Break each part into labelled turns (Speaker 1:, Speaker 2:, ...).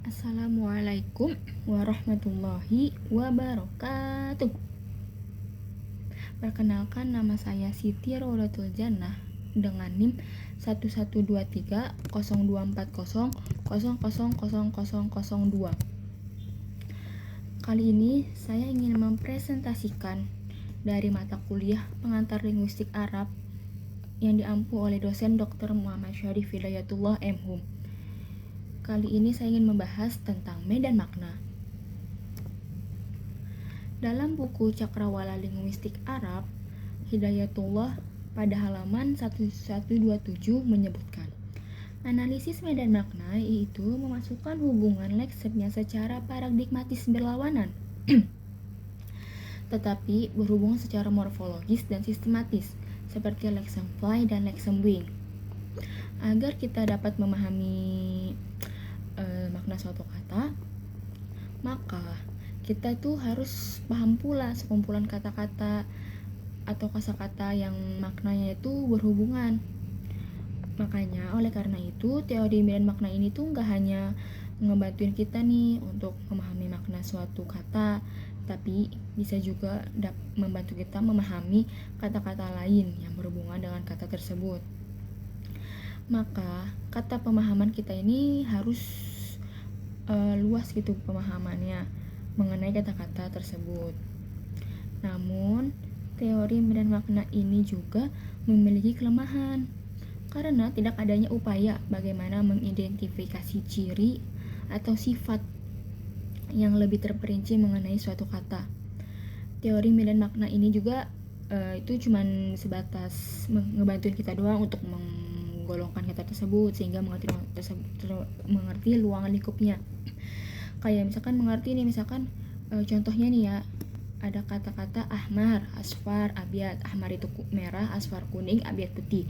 Speaker 1: Assalamualaikum warahmatullahi wabarakatuh. Perkenalkan, nama saya Siti Rodatul Jannah dengan NIM 1123024000000002. Kali ini saya ingin mempresentasikan dari mata kuliah pengantar linguistik Arab yang diampu oleh dosen Dr. Muhammad Syarif Hidayatullah M.Hum. Kali ini saya ingin membahas tentang medan makna. Dalam buku Cakrawala Linguistik Arab, Hidayatullah pada halaman 1127 menyebutkan, analisis medan makna yaitu memasukkan hubungan leksemnya secara paradigmatis berlawanan, tetapi berhubungan secara morfologis dan sistematis, seperti leksem fly dan leksem wing. Agar kita dapat memahami makna suatu kata, maka kita tuh harus paham pula sekumpulan kata-kata atau kosakata yang maknanya itu berhubungan. Makanya oleh karena itu teori medan makna ini tuh nggak hanya ngebantuin kita nih untuk memahami makna suatu kata, tapi bisa juga membantu kita memahami kata-kata lain yang berhubungan dengan kata tersebut. Maka kata pemahaman kita ini harus luas gitu pemahamannya mengenai kata-kata tersebut. Namun teori medan makna ini juga memiliki kelemahan karena tidak adanya upaya bagaimana mengidentifikasi ciri atau sifat yang lebih terperinci mengenai suatu kata. Teori medan makna ini juga itu cuman sebatas ngebantuin kita doang untuk menggolongkan kata tersebut sehingga mengerti luang lingkupnya. Kayak misalkan contohnya nih ya, ada kata-kata ahmar, asfar, abyad. Ahmar itu merah, asfar kuning, abyad putih.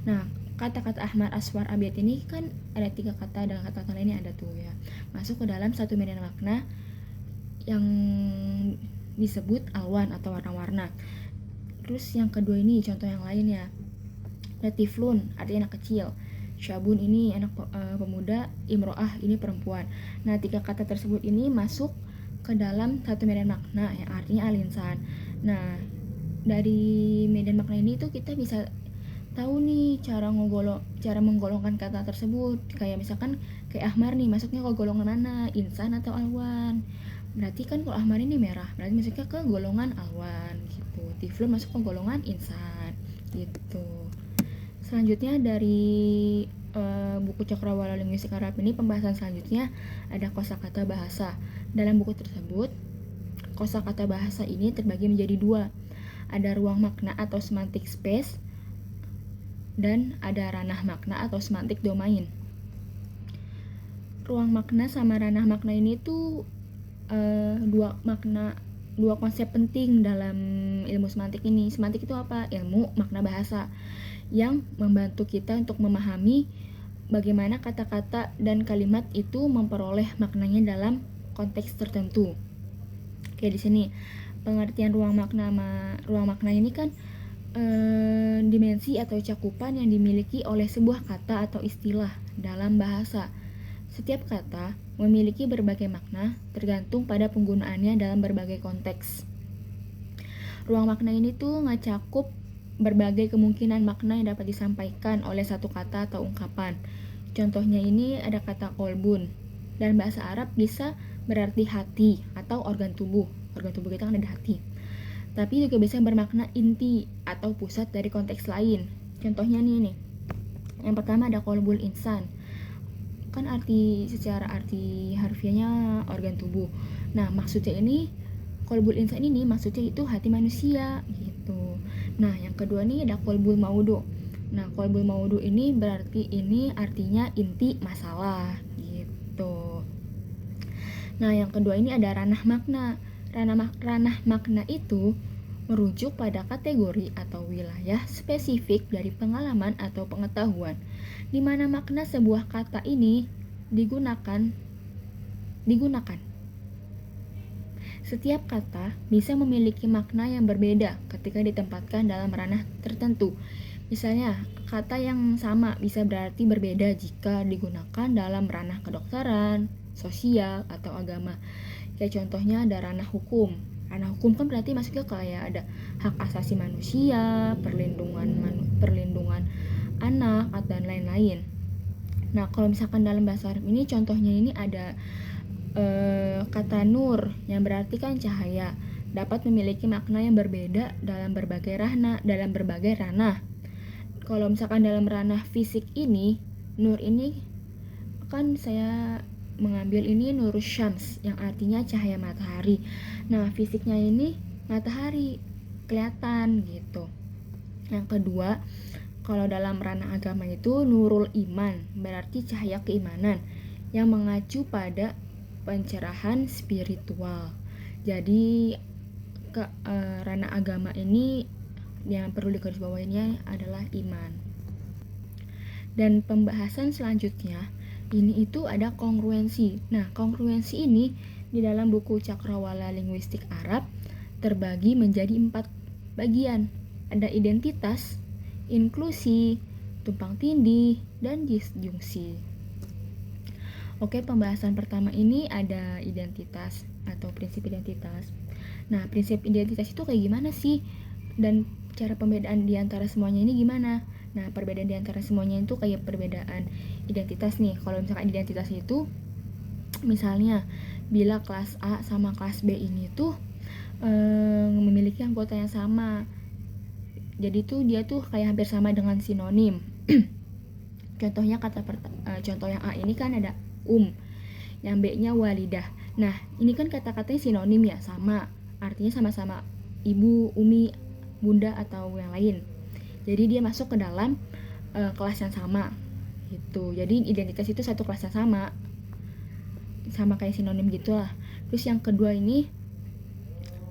Speaker 1: Nah, kata-kata ahmar, asfar, abyad ini kan ada 3 kata dan kata-kata lainnya ada tuh ya. Masuk ke dalam satu medan makna yang disebut alwan atau warna-warna. Terus yang kedua ini contoh yang lain ya. Latiflun artinya anak kecil. Syabun ini anak pemuda, imro'ah ini perempuan. Nah, 3 kata tersebut ini masuk ke dalam satu medan makna yang artinya alinsan. Nah, dari medan makna ini tuh kita bisa tahu nih cara menggolongkan kata tersebut. Kayak misalkan kayak ahmar nih masuknya ke golongan mana? Insan atau alwan. Berarti kan kalau ahmar ini merah, berarti masuknya ke golongan alwan gitu. Tiflun masuk ke golongan insan gitu. Selanjutnya dari buku Cakrawala Linguistik Arab ini, pembahasan selanjutnya ada kosakata bahasa. Dalam buku tersebut, kosakata bahasa ini terbagi menjadi 2. Ada ruang makna atau semantic space dan ada ranah makna atau semantic domain. Ruang makna sama ranah makna ini tuh dua konsep penting dalam ilmu semantik ini. Semantik itu apa? Ilmu makna bahasa yang membantu kita untuk memahami bagaimana kata-kata dan kalimat itu memperoleh maknanya dalam konteks tertentu. Kayak di sini pengertian ruang makna ini kan dimensi atau cakupan yang dimiliki oleh sebuah kata atau istilah dalam bahasa. Setiap kata memiliki berbagai makna tergantung pada penggunaannya dalam berbagai konteks. Ruang makna ini tuh ngecakup berbagai kemungkinan makna yang dapat disampaikan oleh satu kata atau ungkapan. Contohnya ini ada kata kolbun. Dalam bahasa Arab bisa berarti hati atau organ tubuh. Organ tubuh kita kan ada hati. Tapi juga bisa bermakna inti atau pusat dari konteks lain. Contohnya nih. Yang pertama ada kolbul insan. Kan secara arti harfiahnya organ tubuh. Nah, maksudnya ini kolbul insan ini maksudnya itu hati manusia gitu. Nah, yang kedua nih ada kolbul maudu. Nah, kolbul maudu ini berarti ini artinya inti masalah gitu. Nah, yang kedua ini ada ranah makna. Ranah makna itu merujuk pada kategori atau wilayah spesifik dari pengalaman atau pengetahuan di mana makna sebuah kata ini digunakan. Setiap kata bisa memiliki makna yang berbeda ketika ditempatkan dalam ranah tertentu. Misalnya, kata yang sama bisa berarti berbeda jika digunakan dalam ranah kedokteran, sosial, atau agama. Kayak contohnya ada ranah hukum. Ranah hukum kan berarti masuknya kayak ada hak asasi manusia, perlindungan anak, dan lain-lain. Nah, kalau misalkan dalam bahasa Arab ini contohnya ini ada kata nur yang berarti kan cahaya, dapat memiliki makna yang berbeda dalam berbagai ranah. Kalau misalkan dalam ranah fisik ini, nur ini kan saya mengambil ini nurus syams yang artinya cahaya matahari. Nah, fisiknya ini matahari kelihatan gitu. Yang kedua, kalau dalam ranah agama itu nurul iman, berarti cahaya keimanan yang mengacu pada pencerahan spiritual. Jadi ranah agama ini yang perlu digarisbawahinya adalah iman. Dan pembahasan selanjutnya ini itu ada kongruensi. Nah, kongruensi ini di dalam buku Cakrawala Linguistik Arab terbagi menjadi 4 bagian. Ada identitas, inklusi, tumpang tindih, dan disjungsi. Oke, pembahasan pertama ini ada identitas atau prinsip identitas. Nah, prinsip identitas itu kayak gimana sih? Dan cara pembedaan di antara semuanya ini gimana? Nah, perbedaan di antara semuanya itu kayak perbedaan identitas nih. Kalau misalkan identitas itu, misalnya bila kelas A sama kelas B ini tuh memiliki anggota yang sama. Jadi tuh dia tuh kayak hampir sama dengan sinonim. Contohnya contoh yang A ini kan ada yang B-nya walidah. Nah, ini kan kata-katanya sinonim ya, sama. Artinya sama-sama ibu, umi, bunda atau yang lain. Jadi dia masuk ke dalam kelas yang sama gitu. Jadi identitas itu satu kelas yang sama kayak sinonim gitulah. Terus yang kedua ini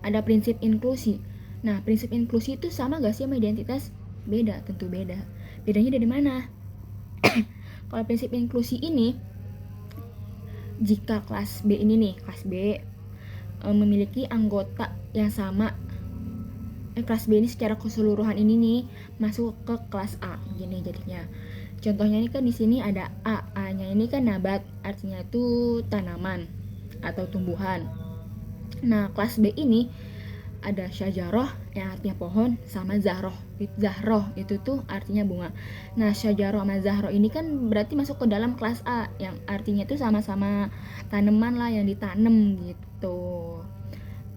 Speaker 1: ada prinsip inklusi. Nah, prinsip inklusi itu sama gak sih sama identitas? Beda, tentu beda. Bedanya dari mana? Kalau prinsip inklusi ini, jika kelas B ini nih, kelas B memiliki anggota yang sama, kelas B ini secara keseluruhan ini nih masuk ke kelas A gini jadinya. Contohnya ini kan di sini ada A-nya ini kan nabat, artinya itu tanaman atau tumbuhan. Nah, kelas B ini ada syajaroh yang artinya pohon sama zahroh itu tuh artinya bunga. Nah, syajaroh sama zahroh ini kan berarti masuk ke dalam kelas A yang artinya itu sama-sama tanaman lah yang ditanam gitu.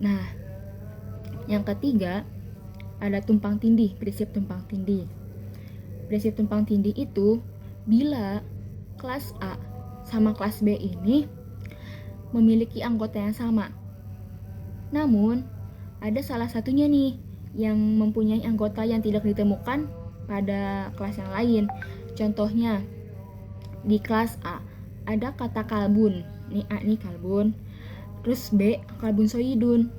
Speaker 1: Nah, yang ketiga ada tumpang tindih, prinsip tumpang tindih. Prinsip tumpang tindih itu bila kelas A sama kelas B ini memiliki anggota yang sama. Namun, ada salah satunya nih yang mempunyai anggota yang tidak ditemukan pada kelas yang lain. Contohnya, di kelas A ada kata kalbun. Nih A nih kalbun. Terus B kalbun soidun.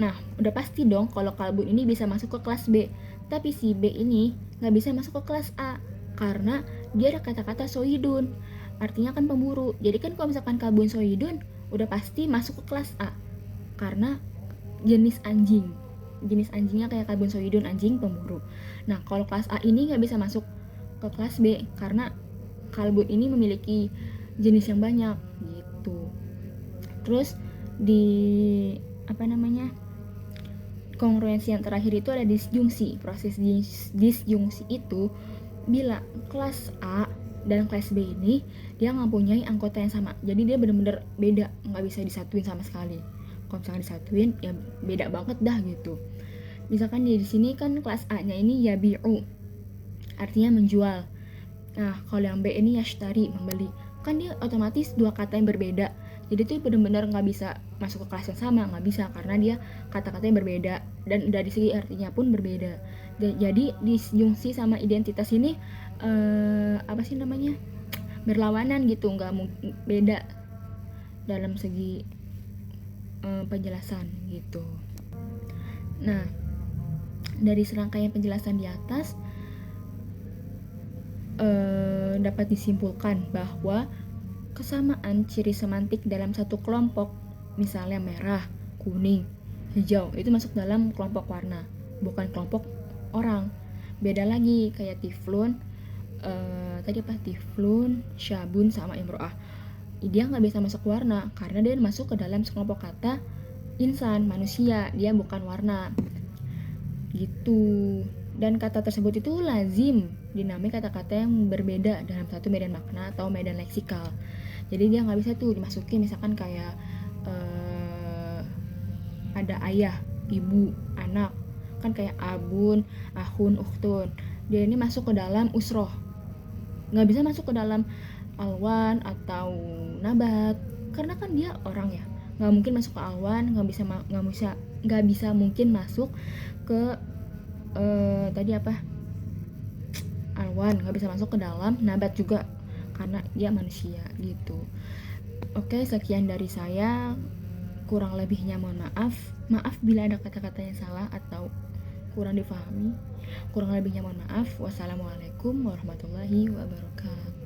Speaker 1: Nah, udah pasti dong kalau kalbun ini bisa masuk ke kelas B. Tapi si B ini gak bisa masuk ke kelas A karena dia ada kata-kata soidun. Artinya kan pemburu. Jadi kan kalau misalkan kalbun soidun udah pasti masuk ke kelas A karena jenis anjing. Jenis anjingnya kayak kalbun soidun, anjing pemburu. Nah, kalau kelas A ini gak bisa masuk ke kelas B karena kalbun ini memiliki jenis yang banyak gitu. Terus di kongruensi yang terakhir itu ada disjungsi. Proses disjungsi itu bila kelas A dan kelas B ini dia mempunyai anggota yang sama. Jadi dia benar-benar beda, nggak bisa disatuin sama sekali. Kalau misalkan disatuin ya beda banget dah gitu. Misalkan di sini kan kelas A-nya ini yabi'u, artinya menjual. Nah, kalau yang B ini yashtari, membeli. Kan dia otomatis dua kata yang berbeda. Jadi itu benar-benar nggak bisa masuk ke kelas yang sama, nggak bisa karena dia kata-kata yang berbeda dan dari segi artinya pun berbeda. Jadi disjungsi sama identitas ini berlawanan gitu, nggak beda dalam segi penjelasan gitu. Nah, dari serangkaian penjelasan di atas dapat disimpulkan bahwa kesamaan ciri semantik dalam satu kelompok, misalnya merah, kuning, hijau, itu masuk dalam kelompok warna, bukan kelompok orang. Beda lagi kayak tiflun, tiflun, syabun sama imro'ah. dia nggak bisa masuk warna karena dia masuk ke dalam sekelompok kata insan, manusia, dia bukan warna gitu. Dan kata tersebut itu lazim dinamai kata-kata yang berbeda dalam satu medan makna atau medan leksikal. Jadi dia nggak bisa tuh dimasukin misalkan kayak ada ayah, ibu, anak, kan kayak abun, ahun, ukhtun. Dia ini masuk ke dalam usroh, nggak bisa masuk ke dalam alwan atau nabat karena kan dia orang ya, nggak mungkin masuk ke alwan, nggak bisa mungkin masuk ke tadi apa alwan, nggak bisa masuk ke dalam nabat juga karena dia manusia gitu. Oke, sekian dari saya, kurang lebihnya mohon maaf bila ada kata-kata yang salah atau kurang difahami. Kurang lebihnya mohon maaf. Wassalamualaikum warahmatullahi wabarakatuh.